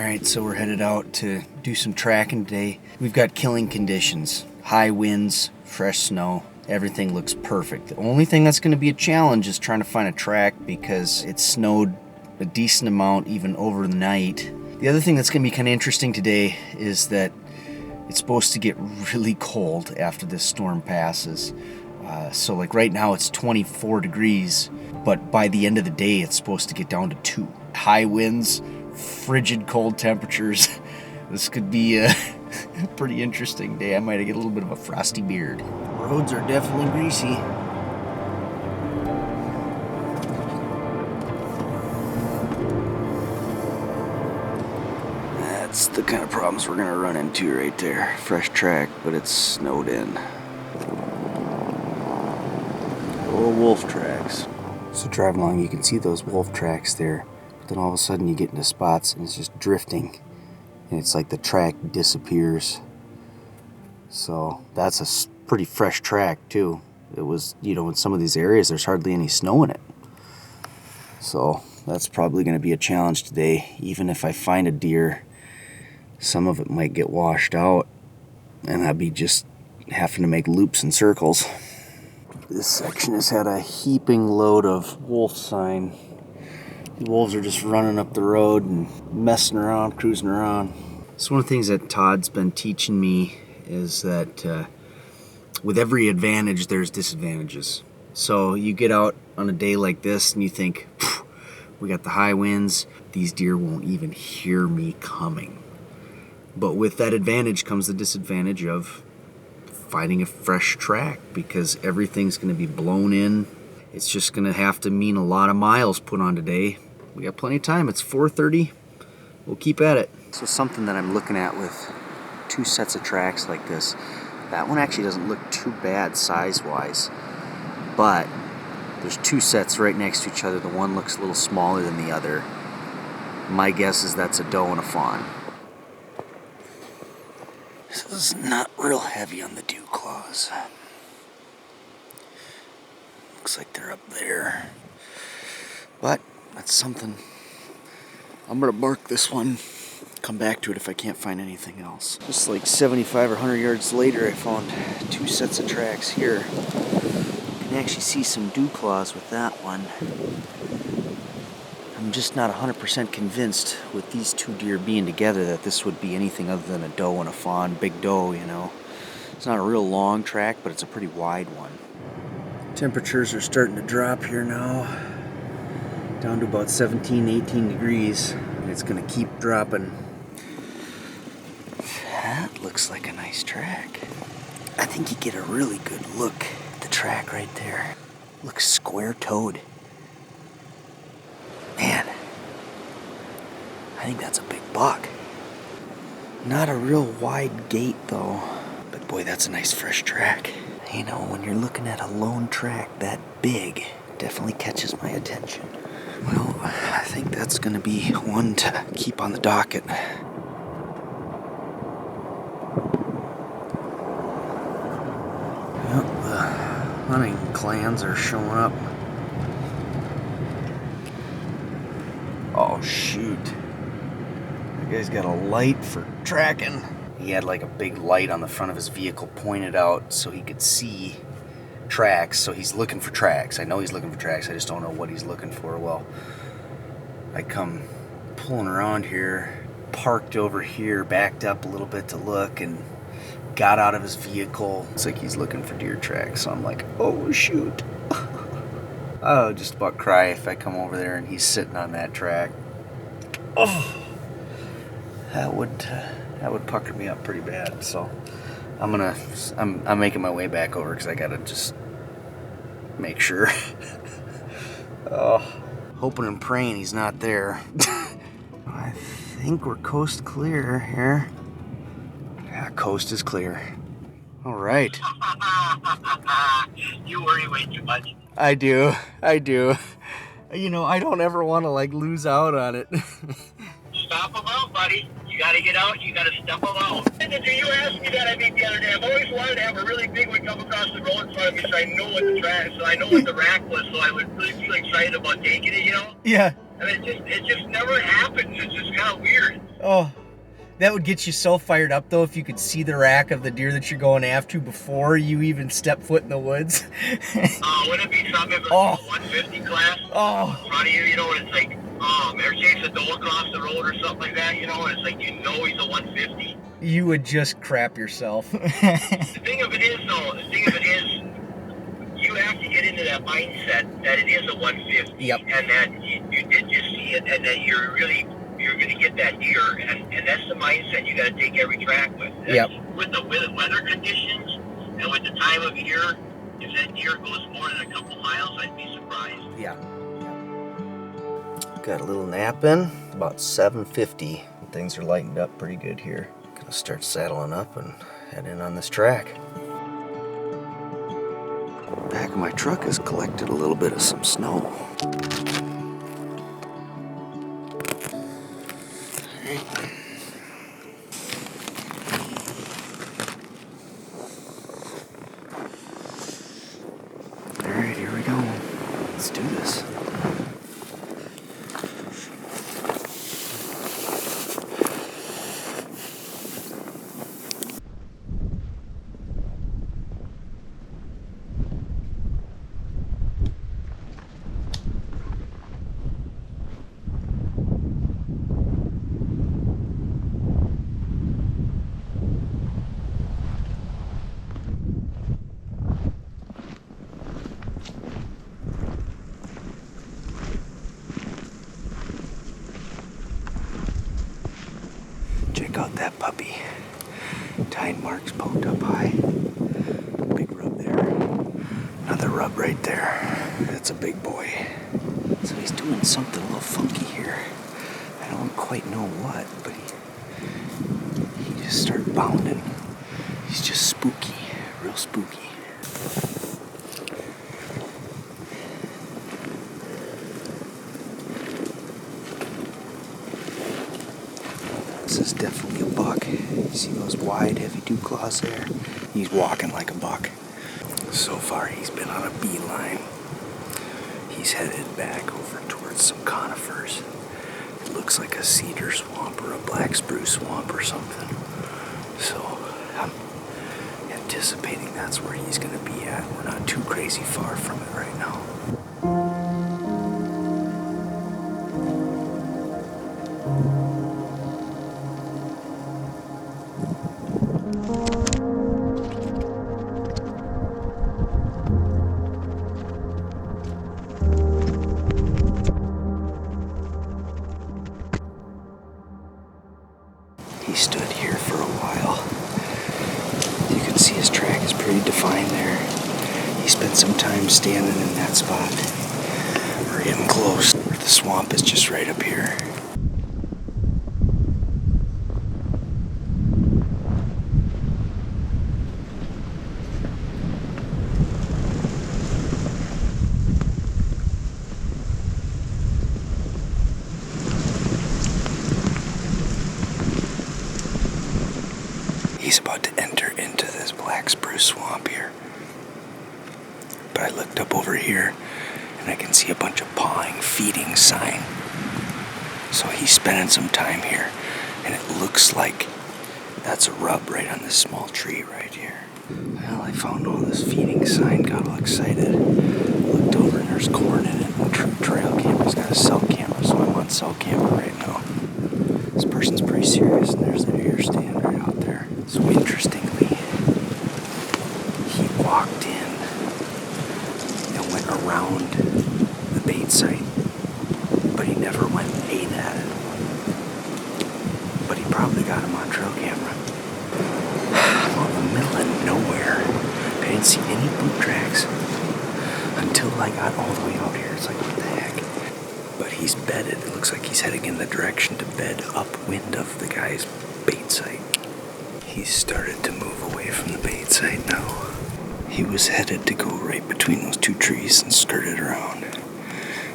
Alright, so we're headed out to do some tracking today. We've got killing conditions, high winds, fresh snow. Everything looks perfect. The only thing that's going to be a challenge is trying to find a track because it snowed a decent amount even over the night. The other thing that's going to be kind of interesting today is that it's supposed to get really cold after this storm passes. So like right now it's 24 degrees, but by the end of the day it's supposed to get down to 2. High winds, frigid cold temperatures. This could be a pretty interesting day. I might get a little bit of a frosty beard. Roads are definitely greasy. That's the kind of problems we're gonna run into right there. Fresh track, but it's snowed in. Oh, wolf tracks. So driving along, you can see those wolf tracks there. But then all of a sudden you get into spots and it's just drifting. And it's like the track disappears. So that's a pretty fresh track too. It was, you know, in some of these areas there's hardly any snow in it. So that's probably going to be a challenge today. Even if I find a deer, some of it might get washed out and I'd be just having to make loops and circles. This section has had a heaping load of wolf sign. The wolves are just running up the road and messing around, cruising around. So one of the things that Todd's been teaching me is that with every advantage, there's disadvantages. So you get out on a day like this and you think, we got the high winds, these deer won't even hear me coming. But with that advantage comes the disadvantage of finding a fresh track because everything's going to be blown in. It's just going to have to mean a lot of miles put on today. We got plenty of time. It's 4:30. We'll keep at it. So something that I'm looking at with 2 sets of tracks like this, that one actually doesn't look too bad size-wise, but there's 2 sets right next to each other. The one looks a little smaller than the other. My guess is that's a doe and a fawn. This is not real heavy on the dew claws. Looks like they're up there. But that's something. I'm gonna mark this one, come back to it if I can't find anything else. Just like 75 or 100 yards later, I found 2 sets of tracks here. You can actually see some dew claws with that one. I'm just not 100% convinced with these 2 deer being together that this would be anything other than a doe and a fawn, big doe, you know. It's not a real long track, but it's a pretty wide one. Temperatures are starting to drop here now, down to about 17, 18 degrees, and it's gonna keep dropping. That looks like a nice track. I think you get a really good look at the track right there. Looks square-toed. Man, I think that's a big buck. Not a real wide gate though, but boy, that's a nice fresh track. You know, when you're looking at a lone track that big, it definitely catches my attention. Well, I think that's gonna be one to keep on the docket. Well, the hunting clans are showing up. Oh shoot, that guy's got a light for tracking. He had like a big light on the front of his vehicle pointed out so he could see tracks, so he's looking for tracks. I know he's looking for tracks, I just don't know what he's looking for. Well, I come pulling around here, parked over here, backed up a little bit to look, and got out of his vehicle. It's like he's looking for deer tracks, so I'm like, oh shoot. Oh, just about cry if I come over there and he's sitting on that track. Oh, that would pucker me up pretty bad. So I'm making my way back over because I gotta just make sure. Oh, hoping and praying he's not there. I think we're coast clear here. Yeah, coast is clear. All right. You worry way too much. I do. You know, I don't ever want to like lose out on it. Stop them out, buddy. You gotta get out, you gotta step them out. And did you ask me that I think the other day? I've always wanted to have a really big one come across the road in front of me so I know what the track, so I know what the rack was, so I would really feel excited about taking it, you know? Yeah. And it just never happens. It's just kind of weird. Oh, that would get you so fired up, though, if you could see the rack of the deer that you're going after before you even step foot in the woods. Would it be something if it was a 150 class in front of you, you know, and it's like, or chase a doe across the road or something like that, you know, and it's like, you know he's a 150. You would just crap yourself. The thing of it is, though, you have to get into that mindset that it is a 150. Yep. And that you did just see it, and that you're going to get that deer, and that's the mindset you got to take every track with. Yep. With the weather conditions and with the time of year, if that deer goes more than a couple miles, I'd be surprised. Yeah. Got a little nap in, about 7:50. Things are lightened up pretty good here. Gonna start saddling up and head in on this track. Back of my truck has collected a little bit of some snow. Alright, here we go. Let's do this. Check out that puppy. Tine marks poked up high. Big rub there. Another rub right there. That's a big boy. So he's doing something a little funky here. I don't quite know what, but he just started bounding. He's just spooky, real spooky. This is definitely a buck. You see those wide, heavy dew claws there? He's walking like a buck. So far, he's been on a beeline. He's headed back over towards some conifers. It looks like a cedar swamp or a black spruce swamp or something. So I'm anticipating that's where he's going to be at. We're not too crazy far from it right now. He stood here for a while. You can see his track is pretty defined there. He spent some time standing in that spot. We're getting close. The swamp is just right up here. He's about to enter into this black spruce swamp here. But I looked up over here and I can see a bunch of pawing, feeding sign. So he's spending some time here, and it looks like that's a rub right on this small tree right here. Well, I found all this feeding sign, got all excited. Looked over and there's corn in it. The trail camera's got a cell camera, so I'm on cell camera right now. This person's pretty serious, and there's the deer stand right out there. So interestingly, he walked in and went around the bait site, but he never went and ate at it. But he probably got him on trail camera. I'm out in the middle of nowhere. I didn't see any boot tracks until I got all the way out here. It's like, what the heck? But he's bedded. It looks like he's heading in the direction to bed upwind of the guy's bait site. He's started to move away from the bait site now. He was headed to go right between those two trees and skirted around.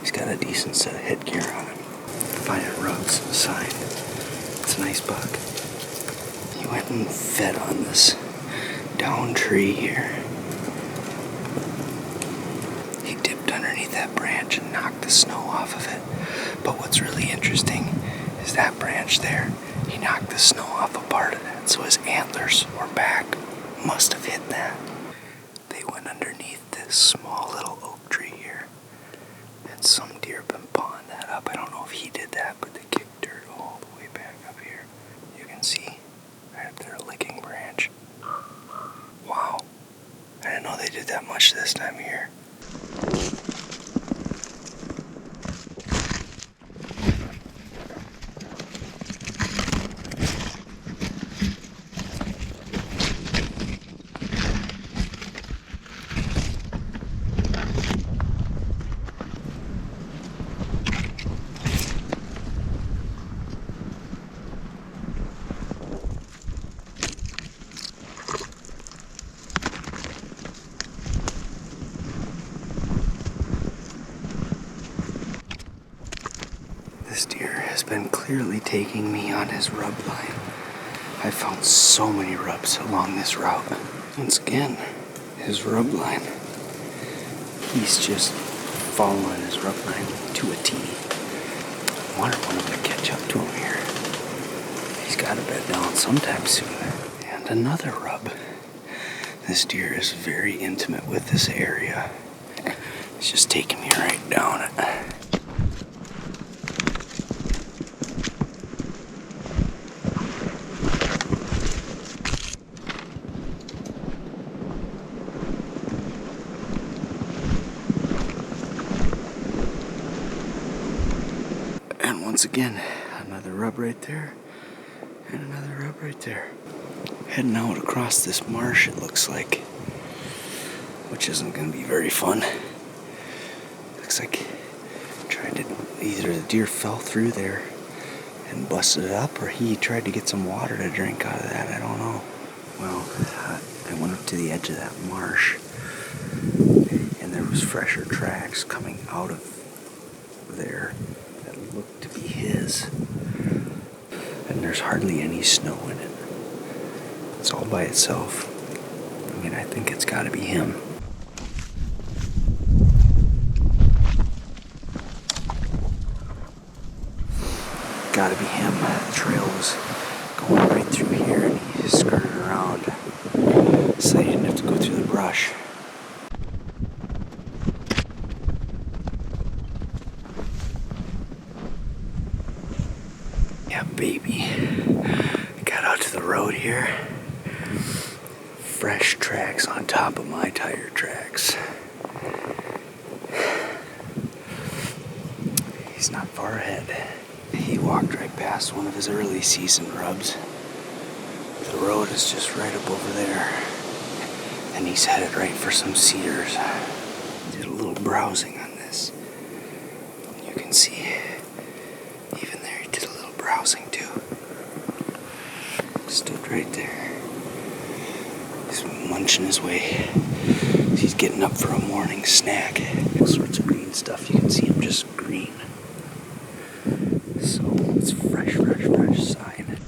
He's got a decent set of headgear on him. Finding rubs, sign. It's a nice buck. He went and fed on this down tree here. He dipped underneath that branch and knocked the snow off of it. But what's really interesting is that branch there He knocked the snow off a part of that, so his antlers or back must have hit that. They went underneath this small little oak tree here, and some deer have been pawing that up. I don't know if he did that, but they kicked dirt all the way back up here. You can see right up there a licking branch. Wow. I didn't know they did that much this time of year. This deer has been clearly taking me on his rub line. I found so many rubs along this route. Once again, his rub line. He's just following his rub line to a T. I wonder when I'm going to catch up to him here. He's got to bed down sometime soon. And another rub. This deer is very intimate with this area. He's just taking me right down it. Once again, another rub right there, and another rub right there. Heading out across this marsh, it looks like, which isn't going to be very fun. Looks like either the deer fell through there and busted it up, or he tried to get some water to drink out of that. I don't know. Well, I went up to the edge of that marsh, and there was fresher tracks coming out of there that looked to be his, and there's hardly any snow in it. It's all by itself. I mean, I think it's got to be him. Gotta be him. The trail was going right through here, and he skirted around, so he didn't have to go through the brush. Yeah, baby. Got out to the road here. Fresh tracks on top of my tire tracks. He's not far ahead. He walked right past one of his early season rubs. The road is just right up over there. And he's headed right for some cedars. Did a little browsing on this. You can see, even there he did a little browsing too. Stood right there. He's munching his way. He's getting up for a morning snack. All sorts of green stuff. You can see him just green. So it's fresh sign.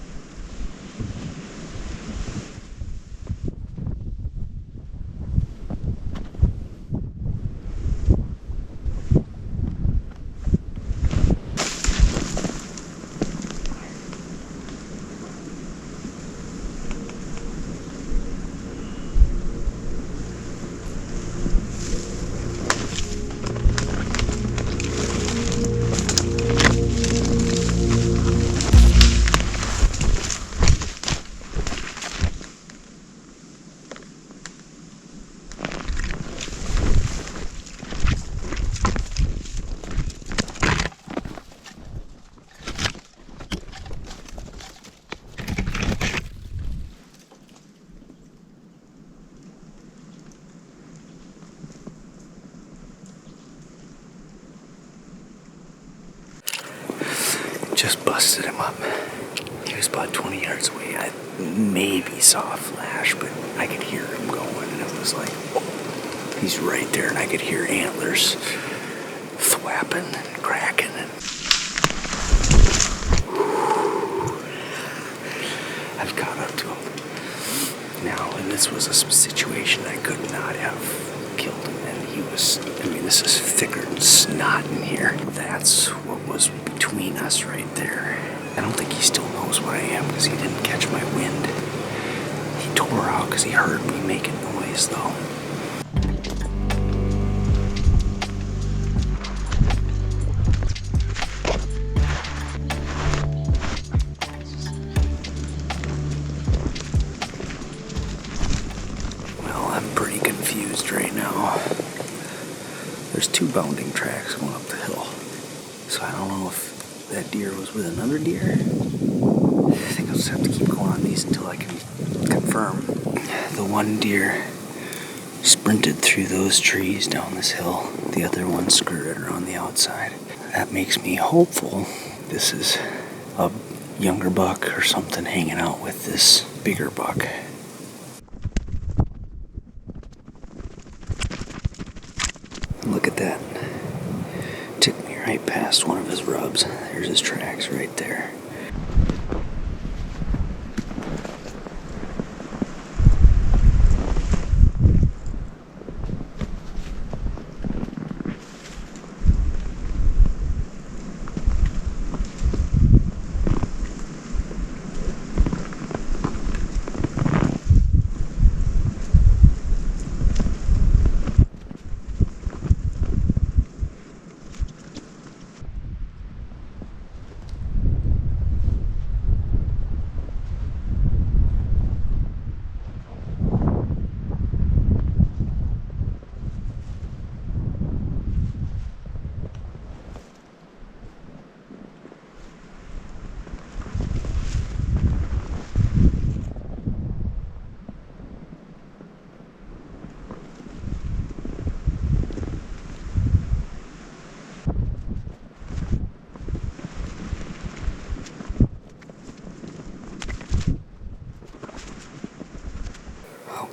Just busted him up. He was about 20 yards away. I maybe saw a flash, but I could hear him going, and it was like, oh, he's right there, and I could hear antlers thwapping and cracking. And I've caught up to him now, and this was a situation I could not have killed him, and he was, I mean, this is thicker than snot in here. That's what was between us right there. I don't think he still knows knows what I am because he didn't catch my wind. He tore out because he heard me making noise, though. Well, I'm pretty confused right now. There's 2 bounding tracks going up the hill. So I don't know if that deer was with another deer. I think I'll just have to keep going on these until I can confirm. The one deer sprinted through those trees down this hill. The other one skirted around the outside. That makes me hopeful this is a younger buck or something hanging out with this bigger buck. Look at that. Took me right past one of his rubs. There's his tracks right there.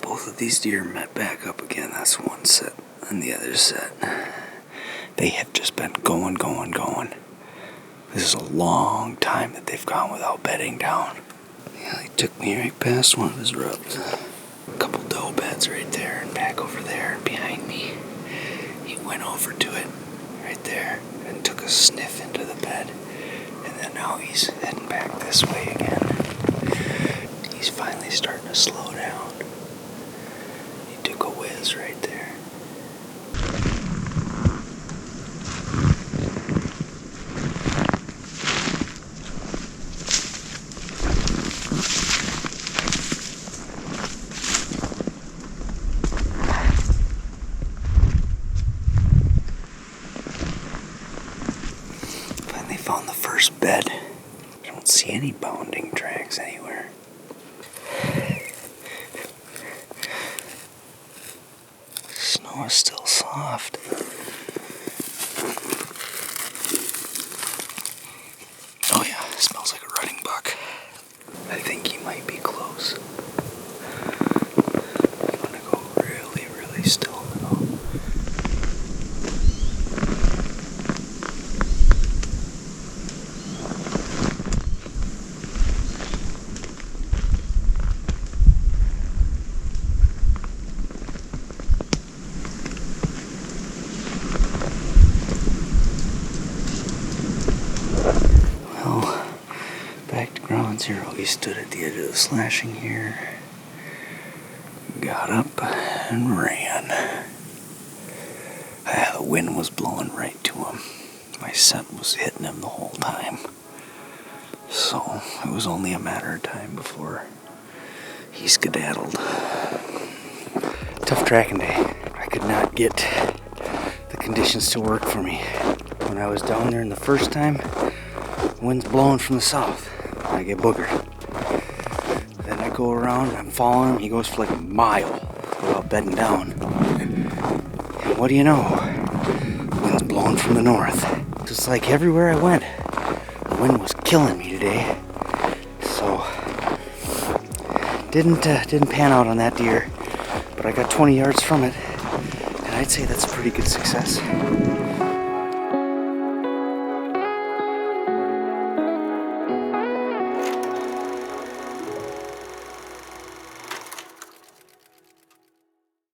Both of these deer met back up again. That's one set and the other set. They have just been going. This is a long time that they've gone without bedding down. Yeah, he took me right past one of his rubs. A couple doe beds right there and back over there and behind me. He went over to it right there and took a sniff into the bed. And then now he's heading back this way again. He's finally starting to slow down. Took a whiz right there. Finally found the first bed. I don't see any bounding tracks anywhere. Snow is still soft. Oh yeah, it smells like a running buck. I think he might be close. I'm gonna go really still now. Back to ground zero. He stood at the edge of the slashing here, got up and ran. The wind was blowing right to him. My scent was hitting him the whole time. So it was only a matter of time before he skedaddled. Tough tracking day. I could not get the conditions to work for me. When I was down there the first time, the wind's blowing from the south. I get boogered. Then I go around and I'm following him. He goes for like a mile without bedding down. And what do you know? Wind's blowing from the north. Just like everywhere I went, the wind was killing me today. So didn't pan out on that deer, but I got 20 yards from it, and I'd say that's a pretty good success.